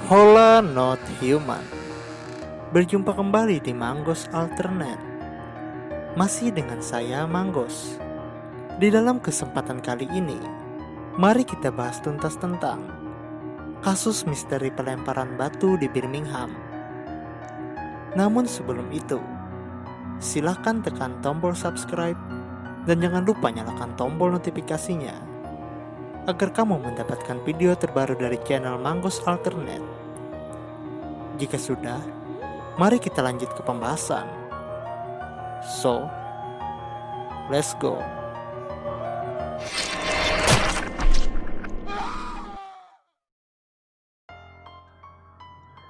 Hola not human. Berjumpa kembali di Manggos Alternate. Masih dengan saya Manggos. Di dalam kesempatan kali ini, mari kita bahas tuntas tentang kasus misteri pelemparan batu di Birmingham. Namun sebelum itu, silahkan tekan tombol subscribe dan jangan lupa nyalakan tombol notifikasinya agar kamu mendapatkan video terbaru dari channel Manggos Alternate. Jika sudah, mari kita lanjut ke pembahasan. So, let's go.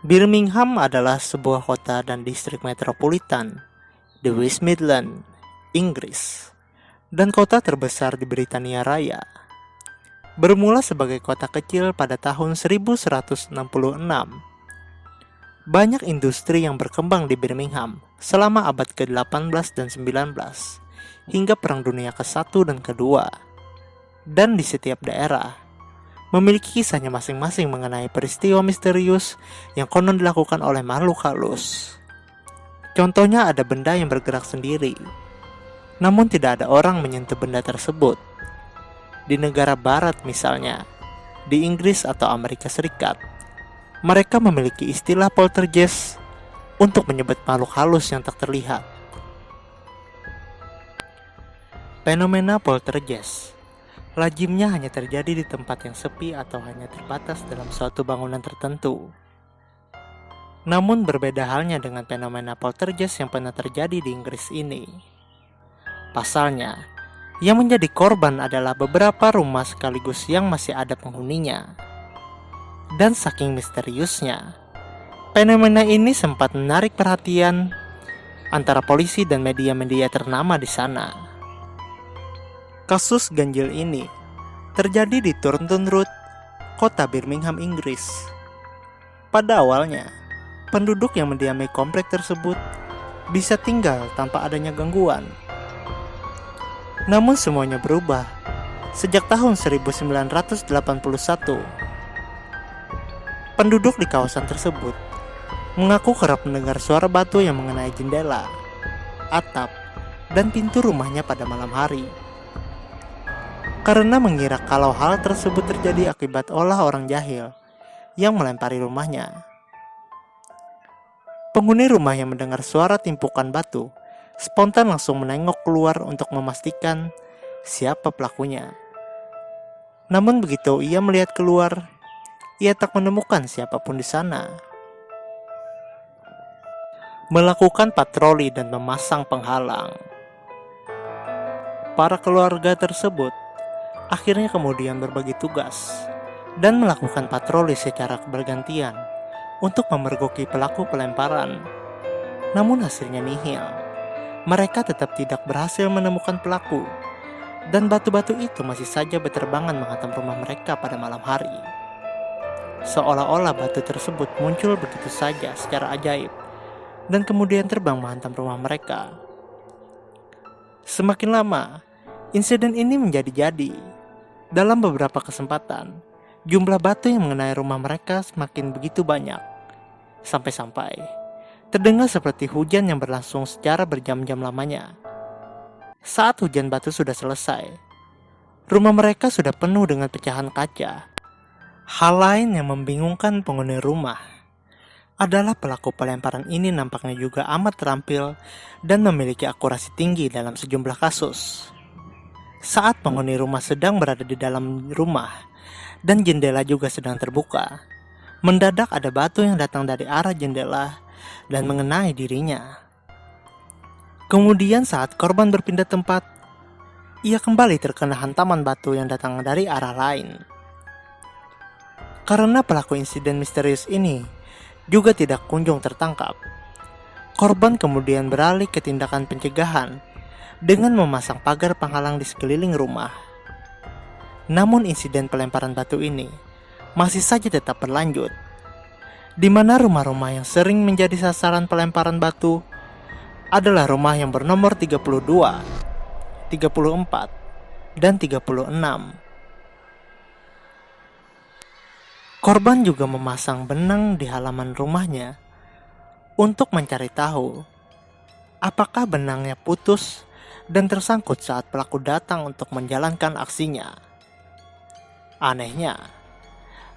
Birmingham adalah sebuah kota dan distrik metropolitan di West Midlands, Inggris, dan kota terbesar di Britania Raya. Bermula sebagai kota kecil pada tahun 1166. Banyak industri yang berkembang di Birmingham selama abad ke-18 dan 19 hingga Perang Dunia ke-1 dan ke-2. Dan di setiap daerah memiliki kisahnya masing-masing mengenai peristiwa misterius yang konon dilakukan oleh makhluk halus. Contohnya ada benda yang bergerak sendiri, namun tidak ada orang menyentuh benda tersebut. Di negara barat misalnya, di Inggris atau Amerika Serikat, mereka memiliki istilah poltergeist untuk menyebut makhluk halus yang tak terlihat. Fenomena poltergeist lazimnya hanya terjadi di tempat yang sepi atau hanya terbatas dalam suatu bangunan tertentu. Namun berbeda halnya dengan fenomena poltergeist yang pernah terjadi di Inggris ini. Pasalnya, yang menjadi korban adalah beberapa rumah sekaligus yang masih ada penghuninya. Dan saking misteriusnya, fenomena ini sempat menarik perhatian antara polisi dan media-media ternama di sana. Kasus ganjil ini terjadi di Thornton Road, kota Birmingham, Inggris. Pada awalnya, penduduk yang mendiami komplek tersebut bisa tinggal tanpa adanya gangguan. Namun semuanya berubah sejak tahun 1981. Penduduk di kawasan tersebut mengaku kerap mendengar suara batu yang mengenai jendela, atap, dan pintu rumahnya pada malam hari. Karena mengira kalau hal tersebut terjadi akibat olah orang jahil yang melempari rumahnya. Penghuni rumah yang mendengar suara timpukan batu spontan langsung menengok keluar untuk memastikan siapa pelakunya. Namun begitu ia melihat keluar, ia tak menemukan siapapun di sana. Melakukan patroli dan memasang penghalang. Para keluarga tersebut akhirnya kemudian berbagi tugas dan melakukan patroli secara bergantian untuk memergoki pelaku pelemparan. Namun hasilnya nihil. Mereka tetap tidak berhasil menemukan pelaku, dan batu-batu itu masih saja berterbangan menghantam rumah mereka pada malam hari. Seolah-olah batu tersebut muncul begitu saja secara ajaib, dan kemudian terbang menghantam rumah mereka. Semakin lama, insiden ini menjadi-jadi. Dalam beberapa kesempatan, jumlah batu yang mengenai rumah mereka semakin begitu banyak, sampai-sampai terdengar seperti hujan yang berlangsung secara berjam-jam lamanya. Saat hujan batu sudah selesai, rumah mereka sudah penuh dengan pecahan kaca. Hal lain yang membingungkan penghuni rumah adalah pelaku pelemparan ini nampaknya juga amat terampil dan memiliki akurasi tinggi dalam sejumlah kasus. Saat penghuni rumah sedang berada di dalam rumah dan jendela juga sedang terbuka, mendadak ada batu yang datang dari arah jendela dan mengenai dirinya. Kemudian saat korban berpindah tempat, ia kembali terkena hantaman batu yang datang dari arah lain. Karena pelaku insiden misterius ini juga tidak kunjung tertangkap, korban kemudian beralih ke tindakan pencegahan dengan memasang pagar penghalang di sekeliling rumah. Namun insiden pelemparan batu ini masih saja tetap berlanjut, di mana rumah-rumah yang sering menjadi sasaran pelemparan batu adalah rumah yang bernomor 32, 34, dan 36. Korban juga memasang benang di halaman rumahnya untuk mencari tahu apakah benangnya putus dan tersangkut saat pelaku datang untuk menjalankan aksinya. Anehnya,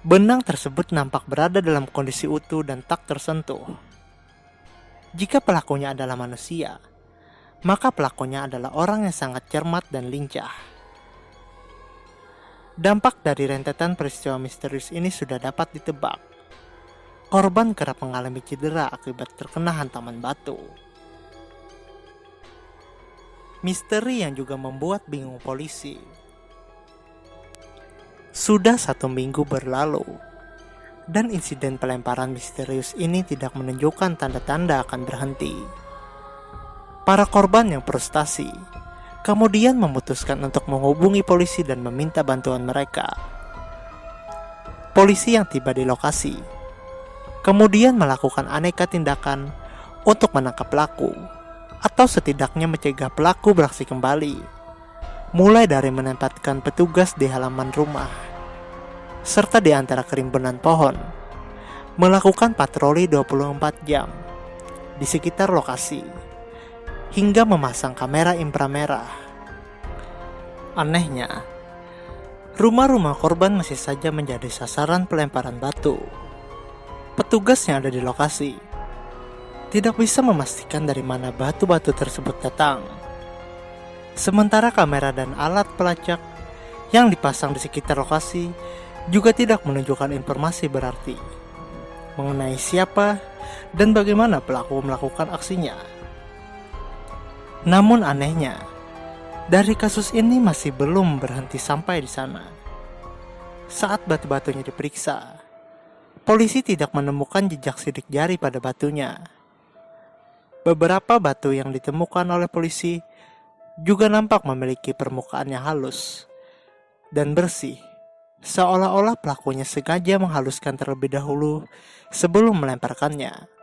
benang tersebut nampak berada dalam kondisi utuh dan tak tersentuh. Jika pelakunya adalah manusia, maka pelakunya adalah orang yang sangat cermat dan lincah. Dampak dari rentetan peristiwa misterius ini sudah dapat ditebak. Korban kerap mengalami cedera akibat terkena hantaman batu. Misteri yang juga membuat bingung polisi. Sudah 1 minggu berlalu, dan insiden pelemparan misterius ini tidak menunjukkan tanda-tanda akan berhenti. Para korban yang frustasi kemudian memutuskan untuk menghubungi polisi dan meminta bantuan mereka. Polisi yang tiba di lokasi kemudian melakukan aneka tindakan untuk menangkap pelaku, atau setidaknya mencegah pelaku beraksi kembali, mulai dari menempatkan petugas di halaman rumah, serta di antara kerimbunan pohon, melakukan patroli 24 jam di sekitar lokasi, hingga memasang kamera inframerah. Anehnya, rumah-rumah korban masih saja menjadi sasaran pelemparan batu. Petugas yang ada di lokasi tidak bisa memastikan dari mana batu-batu tersebut datang. Sementara kamera dan alat pelacak yang dipasang di sekitar lokasi juga tidak menunjukkan informasi berarti mengenai siapa dan bagaimana pelaku melakukan aksinya. Namun anehnya, dari kasus ini masih belum berhenti sampai di sana. Saat batu-batunya diperiksa, polisi tidak menemukan jejak sidik jari pada batunya. Beberapa batu yang ditemukan oleh polisi juga nampak memiliki permukaan yang halus dan bersih, seolah-olah pelakunya sengaja menghaluskan terlebih dahulu sebelum melemparkannya.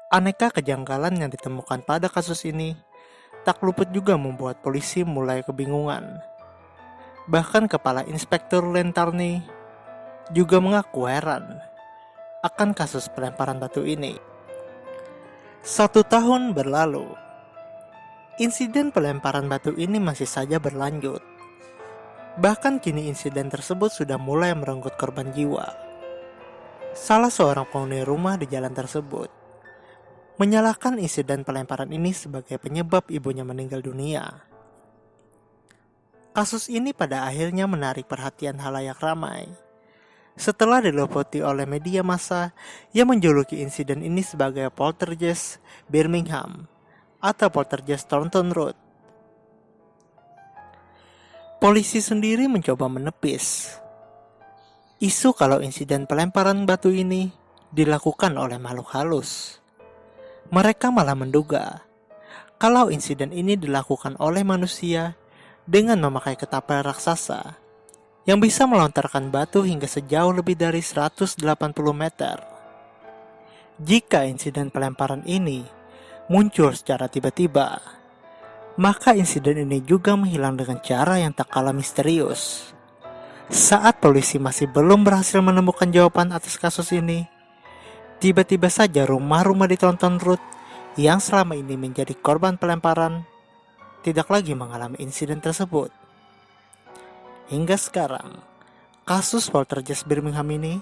Aneka kejanggalan yang ditemukan pada kasus ini tak luput juga membuat polisi mulai kebingungan. Bahkan Kepala Inspektur Lentarni juga mengaku heran akan kasus pelemparan batu ini. 1 tahun berlalu, insiden pelemparan batu ini masih saja berlanjut. Bahkan kini insiden tersebut sudah mulai merenggut korban jiwa. Salah seorang penghuni rumah di jalan tersebut menyalahkan insiden pelemparan ini sebagai penyebab ibunya meninggal dunia. Kasus ini pada akhirnya menarik perhatian halayak ramai setelah diliputi oleh media massa yang menjuluki insiden ini sebagai poltergeist Birmingham atau poltergeist Thornton Road. Polisi sendiri mencoba menepis isu kalau insiden pelemparan batu ini dilakukan oleh makhluk halus. Mereka malah menduga kalau insiden ini dilakukan oleh manusia dengan memakai ketapel raksasa yang bisa melontarkan batu hingga sejauh lebih dari 180 meter. Jika insiden pelemparan ini muncul secara tiba-tiba, maka insiden ini juga menghilang dengan cara yang tak kalah misterius. Saat polisi masih belum berhasil menemukan jawaban atas kasus ini, tiba-tiba saja rumah-rumah di Thornton Road yang selama ini menjadi korban pelemparan tidak lagi mengalami insiden tersebut. Hingga sekarang, kasus poltergeist Birmingham ini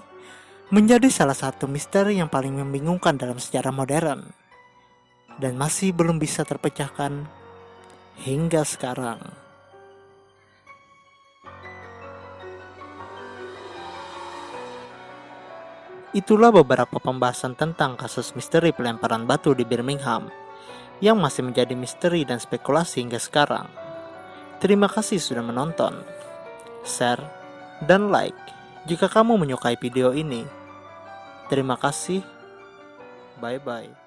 menjadi salah satu misteri yang paling membingungkan dalam sejarah modern dan masih belum bisa terpecahkan hingga sekarang. Itulah beberapa pembahasan tentang kasus misteri pelemparan batu di Birmingham yang masih menjadi misteri dan spekulasi hingga sekarang. Terima kasih sudah menonton, share, dan like jika kamu menyukai video ini. Terima kasih. Bye-bye.